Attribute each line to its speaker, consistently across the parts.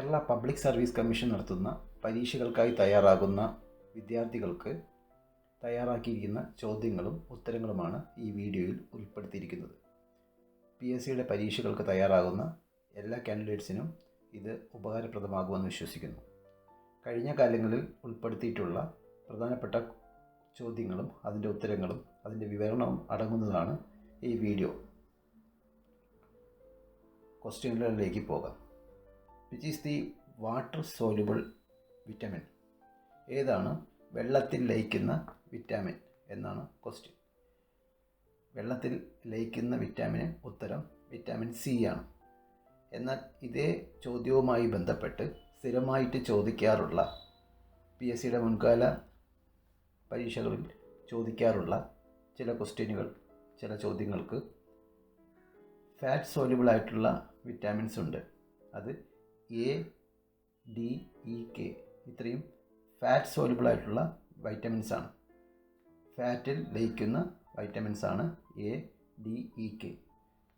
Speaker 1: Kerala public service commission നടത്തുന്ന പരീക്ഷകൾക്കായി തയ്യാറാകുന്ന വിദ്യാർത്ഥികൾക്ക് തയ്യാറാക്കിയിരിക്കുന്ന ചോദ്യങ്ങളും ഉത്തരങ്ങളുമാണ് ഈ വീഡിയോയിൽ ഉൾപ്പെടുത്തിയിരിക്കുന്നത്. PSCയുടെ പരീക്ഷകൾക്ക് തയ്യാറാകുന്ന എല്ലാ കാൻഡിഡേറ്റ്സിനും ഇത് ഉപകാരപ്രദമാകുമെന്ന് വിശ്വസിക്കുന്നു. കഴിഞ്ഞ കാലങ്ങളിൽ ഉൾപ്പെടുത്തിയിട്ടുള്ള പ്രധാനപ്പെട്ട ചോദ്യങ്ങളും അതിൻ്റെ ഉത്തരങ്ങളും അതിൻ്റെ വിവരണവും അടങ്ങുന്നതാണ് ഈ വീഡിയോ. ക്വസ്റ്റ്യനുകളിലേക്ക് പോകാം. Which is the water soluble vitamin? ഏതാണ് വെള്ളത്തിൽ ലയിക്കുന്ന വിറ്റാമിൻ എന്നാണ് ക്വസ്റ്റ്യൻ. വെള്ളത്തിൽ ലയിക്കുന്ന വിറ്റാമിന് ഉത്തരം വിറ്റാമിൻ സി ആണ്. എന്നാൽ ഇതേ ചോദ്യവുമായി ബന്ധപ്പെട്ട് സ്ഥിരമായിട്ട് ചോദിക്കാറുള്ള PSCയുടെ മുൻകാല പരീക്ഷകളിൽ ചോദിക്കാറുള്ള ചില ചോദ്യങ്ങൾക്ക് ഫാറ്റ് സോലുബിൾ ആയിട്ടുള്ള വിറ്റാമിൻസ് ഉണ്ട്. അത് A, D, E, K ഇത്രയും ഫാറ്റ് സോലുബിൾ ആയിട്ടുള്ള വൈറ്റമിൻസ് ആണ്. ഫാറ്റിൽ ലയിക്കുന്ന വൈറ്റമിൻസ് ആണ് A, D, E, K.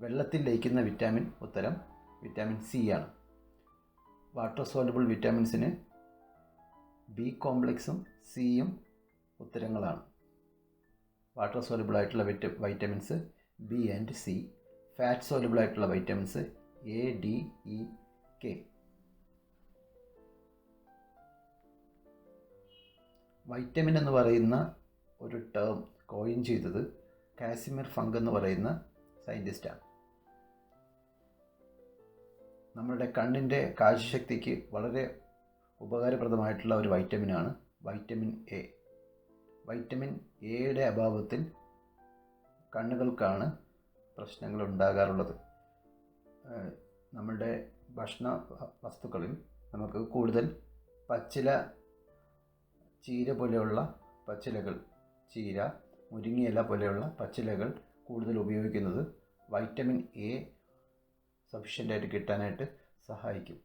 Speaker 1: വെള്ളത്തിൽ ലയിക്കുന്ന വിറ്റാമിൻ ഉത്തരം വിറ്റാമിൻ സി ആണ്. വാട്ടർ സോലുബിൾ വിറ്റാമിൻസിന് B കോംപ്ലക്സും സിയും ഉത്തരങ്ങളാണ്. വാട്ടർ സോലുബിൾ ആയിട്ടുള്ള vitamins B and C. Fat soluble ആയിട്ടുള്ള vitamins A, D, E, K. Vitamin എന്ന് പറയുന്ന ഒരു ടേം കോയിൻ ചെയ്തത് കാസിമിർ ഫങ്ക് എന്ന് പറയുന്ന സയൻറ്റിസ്റ്റാണ്. നമ്മുടെ കണ്ണിൻ്റെ കാഴ്ചശക്തിക്ക് വളരെ ഉപകാരപ്രദമായിട്ടുള്ള ഒരു വൈറ്റമിനാണ് വൈറ്റമിൻ എ. വൈറ്റമിൻ എയുടെ അഭാവത്തിൽ കണ്ണുകൾക്കാണ് പ്രശ്നങ്ങൾ ഉണ്ടാകാറുള്ളത്. നമ്മുടെ ഭക്ഷണ വസ്തുക്കളിൽ നമുക്ക് കൂടുതൽ പച്ചില, ചീര പോലെയുള്ള പച്ചിലകൾ, ചീര, മുരിങ്ങയില പോലെയുള്ള പച്ചിലകൾ കൂടുതൽ ഉപയോഗിക്കുന്നത് വൈറ്റമിൻ എ സഫീഷ്യൻ്റായിട്ട് കിട്ടാനായിട്ട് സഹായിക്കും.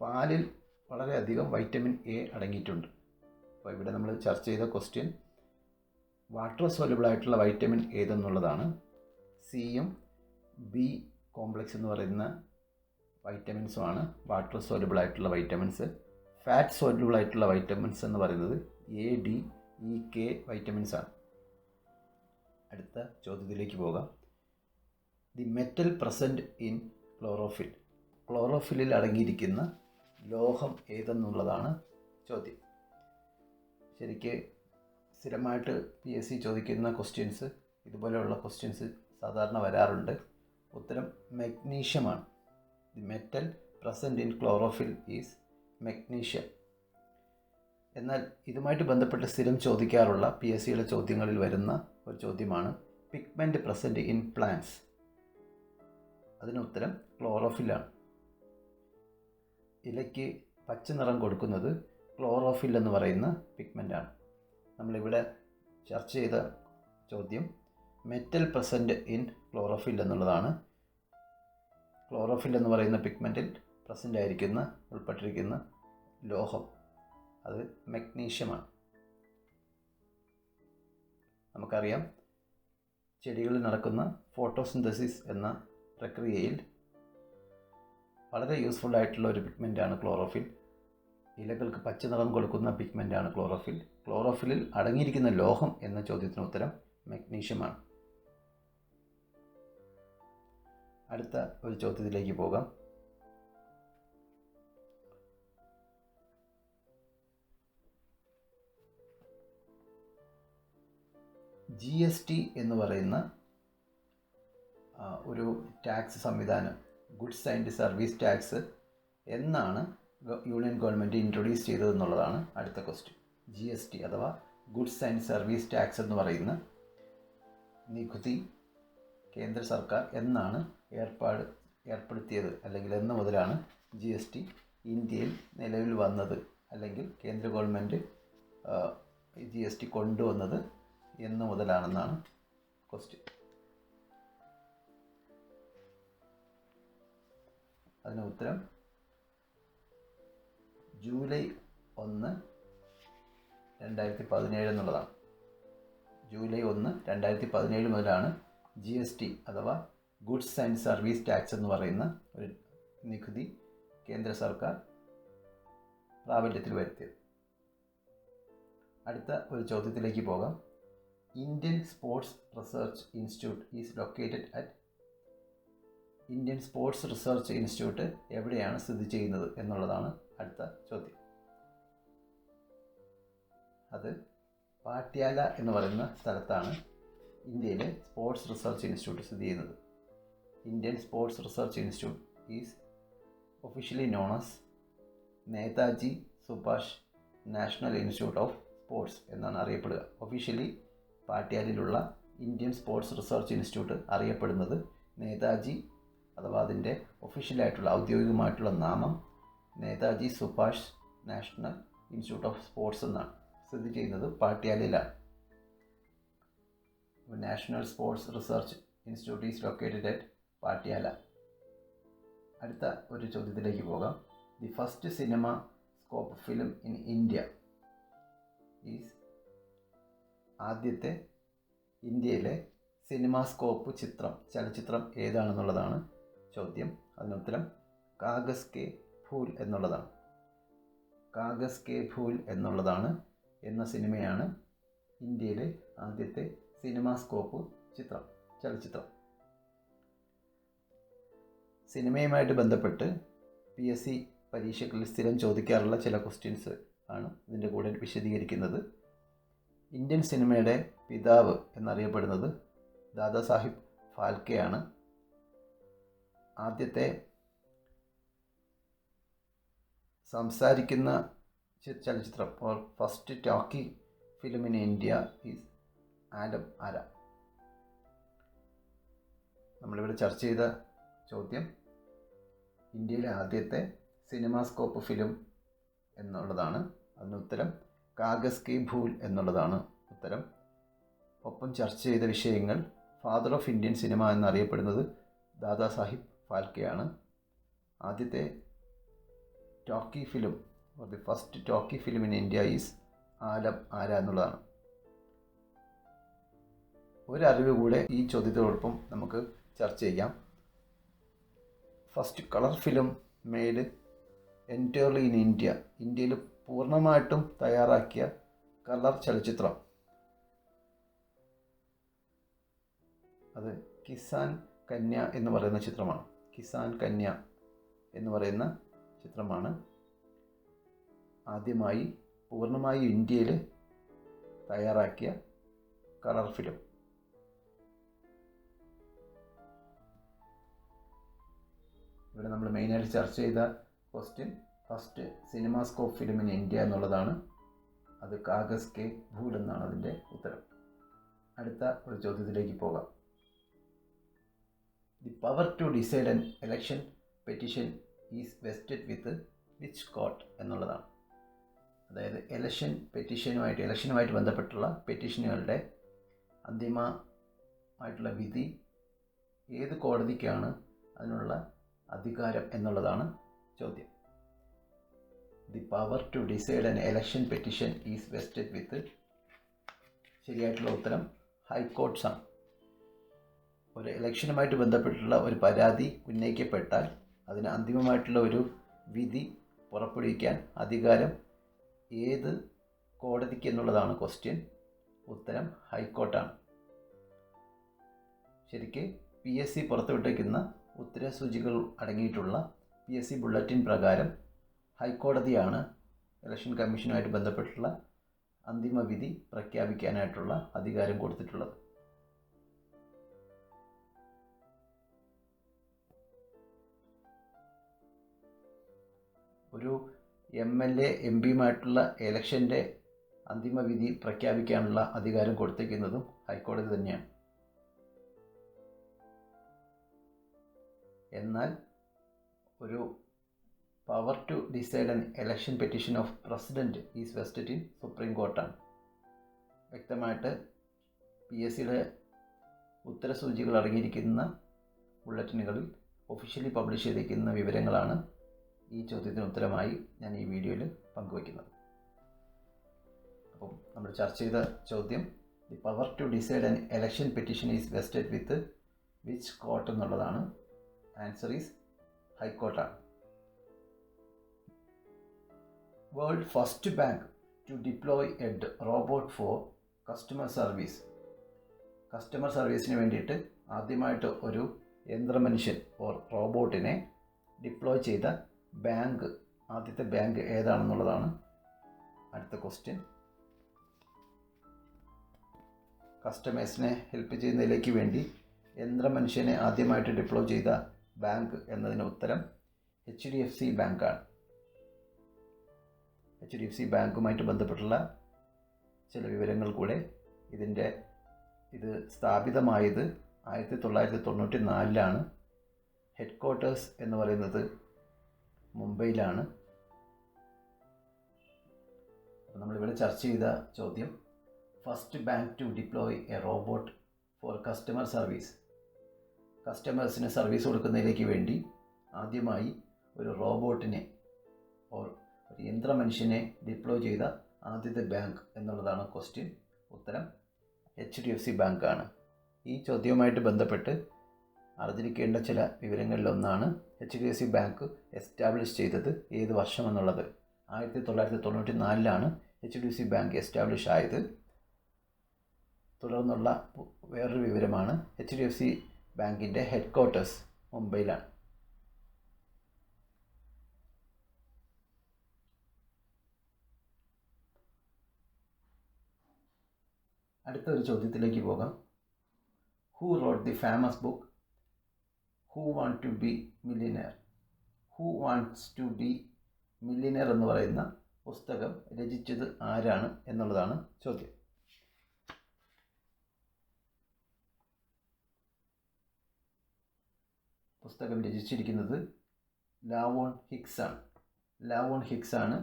Speaker 1: പാലിൽ വളരെയധികം വൈറ്റമിൻ എ അടങ്ങിയിട്ടുണ്ട്. അപ്പോൾ ഇവിടെ നമ്മൾ ചർച്ച ചെയ്ത ക്വസ്റ്റ്യൻ വാട്ടർ സോലുബിൾ ആയിട്ടുള്ള വൈറ്റമിൻ ഏതെന്നുള്ളതാണ്. സിയും B കോംപ്ലക്സ് എന്ന് പറയുന്ന വൈറ്റമിൻസുമാണ് വാട്ടർ സോലുബിൾ ആയിട്ടുള്ള വൈറ്റമിൻസ്. ഫാറ്റ് സോലുബിൾ ആയിട്ടുള്ള വൈറ്റമിൻസ് എന്ന് പറയുന്നത് A, D, E, K vitamins ആണ്. അടുത്ത ചോദ്യത്തിലേക്ക് പോകാം. The metal present in chlorophyll. ക്ലോറോഫില്ലിൽ അടങ്ങിയിരിക്കുന്ന ലോഹം ഏതെന്നുള്ളതാണ് ചോദ്യം. ശരിക്ക് സ്ഥിരമായിട്ട് PSC ചോദിക്കുന്ന ക്വസ്റ്റ്യൻസ്, ഇതുപോലെയുള്ള ക്വസ്റ്റ്യൻസ് സാധാരണ വരാറുണ്ട്. ഉത്തരം മെഗ്നീഷ്യമാണ്. The metal present in chlorophyll is magnesium. എന്നാൽ ഇതുമായിട്ട് ബന്ധപ്പെട്ട് സ്ഥിരം ചോദിക്കാറുള്ള PSCയുടെ ചോദ്യങ്ങളിൽ വരുന്ന ഒരു ചോദ്യമാണ് പിഗ്മെൻറ്റ് പ്രസൻറ്റ് ഇൻ പ്ലാന്റ്സ്. അതിന് ഉത്തരം ക്ലോറോഫില്ലാണ്. ഇലയ്ക്ക് പച്ച നിറം കൊടുക്കുന്നത് ക്ലോറോഫിൽ എന്ന് പറയുന്ന പിഗ്മെൻ്റാണ്. നമ്മളിവിടെ ചർച്ച ചെയ്ത ചോദ്യം മെറ്റൽ പ്രസൻറ്റ് ഇൻ ക്ലോറോഫിൽ എന്നുള്ളതാണ്. ക്ലോറോഫിൽ എന്ന് പറയുന്ന പിഗ്മെൻറ്റിൽ പ്രസൻ്റ് ആയിരിക്കുന്ന, ഉൾപ്പെട്ടിരിക്കുന്ന ലോഹം അത് മെഗ്നീഷ്യമാണ്. നമുക്കറിയാം, ചെടികളിൽ നടക്കുന്ന ഫോട്ടോസിന്തസിസ് എന്ന പ്രക്രിയയിൽ വളരെ യൂസ്ഫുൾ ആയിട്ടുള്ള ഒരു പിഗ്മെൻ്റാണ് ക്ലോറോഫിൽ. ഇലകൾക്ക് പച്ച നിറം കൊടുക്കുന്ന പിഗ്മെൻ്റാണ് ക്ലോറോഫിൽ. ക്ലോറോഫിലിൽ അടങ്ങിയിരിക്കുന്ന ലോഹം എന്ന ചോദ്യത്തിന് ഉത്തരം മെഗ്നീഷ്യമാണ്. അടുത്ത ഒരു ചോദ്യത്തിലേക്ക് പോകാം. GST എന്ന് പറയുന്ന ഒരു ടാക്സ് സംവിധാനം, ഗുഡ്സ് ആൻഡ് സർവീസ് ടാക്സ്, എന്നാണ് യൂണിയൻ ഗവൺമെൻറ് ഇൻട്രൊഡ്യൂസ് ചെയ്തതെന്നുള്ളതാണ് അടുത്ത ക്വസ്റ്റ്യൻ. GST അഥവാ ഗുഡ്സ് ആൻഡ് സർവീസ് ടാക്സ് എന്ന് പറയുന്ന നികുതി കേന്ദ്ര സർക്കാർ എന്നാണ് ഏർപ്പെടുത്തിയത്, അല്ലെങ്കിൽ എന്ന് മുതലാണ് GST ഇന്ത്യയിൽ നിലവിൽ വന്നത്, അല്ലെങ്കിൽ കേന്ദ്ര ഗവൺമെൻറ് GST കൊണ്ടുവന്നത് എന്ന് മുതലാണെന്നാണ് ക്വസ്റ്റ്യൻ. അതിന് ഉത്തരം ജൂലൈ 1, 2017 എന്നുള്ളതാണ്. ജൂലൈ 1, 2017 മുതലാണ് GST അഥവാ ഗുഡ്സ് ആൻഡ് സർവീസ് ടാക്സ് എന്ന് പറയുന്ന ഒരു നികുതി കേന്ദ്ര സർക്കാർ പ്രാബല്യത്തിൽ വരുത്തിയത്. അടുത്ത ഒരു ചോദ്യത്തിലേക്ക് പോകാം. Indian sports research institute is located at. Indian sports research institute എവിടെയാണ് സ്ഥിതി ചെയ്യുന്നത് എന്നുള്ളതാണ് അടുത്ത ചോദ്യം. അത് പാട്യാല എന്ന് പറയുന്ന സ്ഥലത്താണ് ഇന്ത്യയിലെ സ്പോർട്സ് റിസർച്ച് ഇൻസ്റ്റിറ്റ്യൂട്ട് സ്ഥിതി ചെയ്യുന്നത്. Indian sports research institute is officially known as Netaji Subhash national institute of sports എന്നാണ് അറിയപ്പെടുക. ഒഫീഷ്യലി പാട്യാലയിലുള്ള ഇന്ത്യൻ സ്പോർട്സ് റിസർച്ച് ഇൻസ്റ്റിറ്റ്യൂട്ട് അറിയപ്പെടുന്നത് നേതാജി, അഥവാ അതിൻ്റെ ഒഫീഷ്യലായിട്ടുള്ള ഔദ്യോഗികമായിട്ടുള്ള നാമം Netaji Subhash national institute of sports എന്നാണ്. സ്ഥിതി ചെയ്യുന്നത് പാട്യാലയിലാണ്. National sports research institute is located at Patiala. അടുത്ത ഒരു ചോദ്യത്തിലേക്ക് പോകാം. The first cinemascope film in India is. ആദ്യത്തെ ഇന്ത്യയിലെ സിനിമാസ്കോപ്പ് ചലച്ചിത്രം ഏതാണെന്നുള്ളതാണ് ചോദ്യം. അതിനുത്തരം കാഗസ് കെ ഫൂൽ എന്നുള്ളതാണ്. കാഗസ് കെ ഫൂൽ എന്ന സിനിമയാണ് ഇന്ത്യയിലെ ആദ്യത്തെ സിനിമാസ്കോപ്പ് ചലച്ചിത്രം. സിനിമയുമായിട്ട് ബന്ധപ്പെട്ട് PSC പരീക്ഷകളിൽ സ്ഥിരം ചോദിക്കാറുള്ള ചില ക്വസ്റ്റ്യൻസ് ആണ് ഇതിൻ്റെ കൂടെ വിശദീകരിക്കുന്നത്. ഇന്ത്യൻ സിനിമയുടെ പിതാവ് എന്നറിയപ്പെടുന്നത് ദാദാ സാഹിബ് ഫാൽക്കെയാണ്. ആദ്യത്തെ സംസാരിക്കുന്ന ചലച്ചിത്രം or first talkie film in India is Alam Ara. നമ്മളിവിടെ ചർച്ച ചെയ്ത ചോദ്യം ഇന്ത്യയിലെ ആദ്യത്തെ സിനിമാസ്കോപ്പ് ഫിലിം എന്നുള്ളതാണ്. അതിനുത്തരം കാഗസ് കി ഭൂൽ എന്നുള്ളതാണ് ഉത്തരം. ഒപ്പം ചർച്ച ചെയ്ത വിഷയങ്ങൾ ഫാദർ ഓഫ് ഇന്ത്യൻ സിനിമ എന്നറിയപ്പെടുന്നത് ദാദാ സാഹിബ് ഫാൽക്കെയാണ്. ആദ്യത്തെ talkie film or the first talkie film in India is Alam Ara എന്നുള്ളതാണ്. ഒരറിവ് കൂടെ ഈ ചോദ്യത്തോടൊപ്പം നമുക്ക് ചർച്ച ചെയ്യാം. First colour film made entirely in India. ഇന്ത്യയിൽ പൂർണ്ണമായിട്ടും തയ്യാറാക്കിയ കളർ ചലച്ചിത്രം അത് കിസാൻ കന്യ എന്ന് പറയുന്ന ചിത്രമാണ്. കിസാൻ കന്യ എന്ന് പറയുന്ന ചിത്രമാണ് ആദ്യമായി പൂർണ്ണമായി ഇന്ത്യയിൽ തയ്യാറാക്കിയ കളർ ഫിലിം. ഇവിടെ നമ്മൾ മെയിനായിട്ട് ചർച്ച ചെയ്ത question first CinemaScope film in India എന്നുള്ളതാണ്. അത് കാഗസ് കെ ഭൂൽ എന്നാണ് അതിൻ്റെ ഉത്തരം. അടുത്ത ഒരു ചോദ്യത്തിലേക്ക് പോകാം. The power to decide an election petition is vested with which court എന്നുള്ളതാണ്. അതായത് ഇലക്ഷനുമായിട്ട് ബന്ധപ്പെട്ടുള്ള പെറ്റീഷനുകളുടെ അന്തിമമായിട്ടുള്ള വിധി ഏത് കോടതിക്കാണ് അതിനുള്ള അധികാരം എന്നുള്ളതാണ് ചോദ്യം. The power to decide an election petition is vested with. ശരിയായിട്ടുള്ള ഉത്തരം ഹൈക്കോർട്ട്സ് ആണ്. ഒരു ഇലക്ഷനുമായിട്ട് ബന്ധപ്പെട്ടുള്ള ഒരു പരാതി ഉന്നയിക്കപ്പെട്ടാൽ അതിന് അന്തിമമായിട്ടുള്ള ഒരു വിധി പുറപ്പെടുവിക്കാൻ അധികാരം ഏത് കോടതിക്ക് എന്നുള്ളതാണ് ക്വസ്റ്റ്യൻ. ഉത്തരം ഹൈക്കോർട്ടാണ്. ശരിക്ക് PSC പുറത്തുവിട്ടിരിക്കുന്ന ഉത്തരസൂചികൾ അടങ്ങിയിട്ടുള്ള PSC ബുള്ളറ്റിൻ പ്രകാരം ഹൈക്കോടതിയാണ് ഇലക്ഷൻ കമ്മീഷനുമായിട്ട് ബന്ധപ്പെട്ടുള്ള അന്തിമ വിധി പ്രഖ്യാപിക്കാനായിട്ടുള്ള അധികാരം കൊടുത്തിട്ടുള്ളത്. ഒരു MLA MP-മായിട്ടുള്ള ഇലക്ഷൻ്റെ അന്തിമ വിധി പ്രഖ്യാപിക്കാനുള്ള അധികാരം കൊടുത്തിരിക്കുന്നതും ഹൈക്കോടതി തന്നെയാണ്. എന്നാൽ ഒരു power to decide an election petition of president is vested in supreme കോർട്ടാണ്. വ്യക്തമായിട്ട് PSCയുടെ ഉത്തരസൂചികൾ അടങ്ങിയിരിക്കുന്ന ബുള്ളറ്റിനുകളിൽ ഒഫീഷ്യലി പബ്ലിഷ് ചെയ്തിരിക്കുന്ന വിവരങ്ങളാണ് ഈ ചോദ്യത്തിന് ഉത്തരമായി ഞാൻ ഈ വീഡിയോയിൽ പങ്കുവയ്ക്കുന്നത്. അപ്പം നമ്മൾ ചർച്ച ചെയ്ത ചോദ്യം the power to decide an election petition is vested with which court എന്നുള്ളതാണ്. ആൻസർ ഈസ് ഹൈക്കോർട്ടാണ്. World first bank to deploy a robot for customer service. Customer സർവീസിന് വേണ്ടിയിട്ട് ആദ്യമായിട്ട് ഒരു യന്ത്രമനുഷ്യൻ ഓർ റോബോട്ടിനെ ഡിപ്ലോയ് ചെയ്ത ബാങ്ക്, ആദ്യത്തെ ബാങ്ക് ഏതാണെന്നുള്ളതാണ് അടുത്ത ക്വസ്റ്റ്യൻ. കസ്റ്റമേഴ്സിനെ ഹെൽപ്പ് ചെയ്യുന്നതിലേക്ക് വേണ്ടി യന്ത്രമനുഷ്യനെ ആദ്യമായിട്ട് ഡിപ്ലോയ് ചെയ്ത ബാങ്ക് എന്നതിന് ഉത്തരം HDFC ബാങ്കാണ്. HDFC ബാങ്കുമായിട്ട് ബന്ധപ്പെട്ടുള്ള ചില വിവരങ്ങൾ കൂടെ. ഇത് സ്ഥാപിതമായത് 1994 ഹെഡ് ക്വാർട്ടേഴ്സ് എന്ന് പറയുന്നത് മുംബൈയിലാണ്. അപ്പോൾ നമ്മളിവിടെ ചർച്ച ചെയ്ത ചോദ്യം, first bank to deploy a robot for customer service. കസ്റ്റമേഴ്സിന് സർവീസ് കൊടുക്കുന്നതിലേക്ക് വേണ്ടി ആദ്യമായി ഒരു റോബോട്ടിനെ ഓർ ഒരു യന്ത്രമനുഷ്യനെ ഡിപ്ലോയ് ചെയ്ത ആദ്യത്തെ ബാങ്ക് എന്നുള്ളതാണ് ക്വസ്റ്റ്യൻ. ഉത്തരം HDFC ബാങ്കാണ്. ഈ ചോദ്യവുമായിട്ട് ബന്ധപ്പെട്ട് അറിഞ്ഞിരിക്കേണ്ട ചില വിവരങ്ങളിലൊന്നാണ് HDFC ബാങ്ക് എസ്റ്റാബ്ലിഷ് ചെയ്തത് ഏത് വർഷമെന്നുള്ളത്. 1994 HDFC ബാങ്ക് എസ്റ്റാബ്ലിഷ് ആയത്. തുടർന്നുള്ള വേറൊരു വിവരമാണ് HDFC ബാങ്കിൻ്റെ ഹെഡ് ക്വാർട്ടേഴ്സ് മുംബൈയിലാണ്. അടുത്ത ഒരു ചോദ്യത്തിലേക്ക് പോകാം. Who wrote the famous book who want to be millionaire? Who wants to be millionaire എന്ന് പറയുന്ന പുസ്തകം രചിച്ചത് ആരാണ് എന്നുള്ളതാണ് ചോദ്യം. പുസ്തകം രചിച്ചിരിക്കുന്നത് ലാവോൺ ഹിക്സ് ആണ്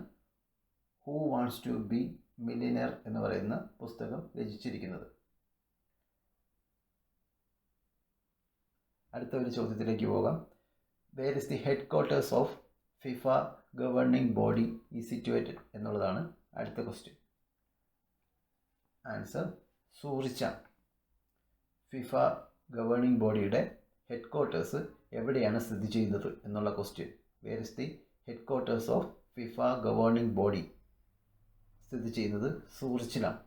Speaker 1: who wants to be millionaire എന്ന് പറയുന്ന പുസ്തകം രചിച്ചിരിക്കുന്നത്. അടുത്ത ഒരു ചോദ്യത്തിലേക്ക് പോകാം. Where is the headquarters of FIFA governing body is situated എന്നുള്ളതാണ് അടുത്ത ക്വസ്റ്റ്യൻ. ആൻസർ സൂറിച്ചാണ്. ഫിഫ ഗവേണിംഗ് ബോഡിയുടെ ഹെഡ് ക്വാർട്ടേഴ്സ് എവിടെയാണ് സ്ഥിതി ചെയ്യുന്നത് എന്നുള്ള question. Where is the headquarters of FIFA governing body? സ്ഥിതി ചെയ്യുന്നത് സൂറിച്ചിലാണ്.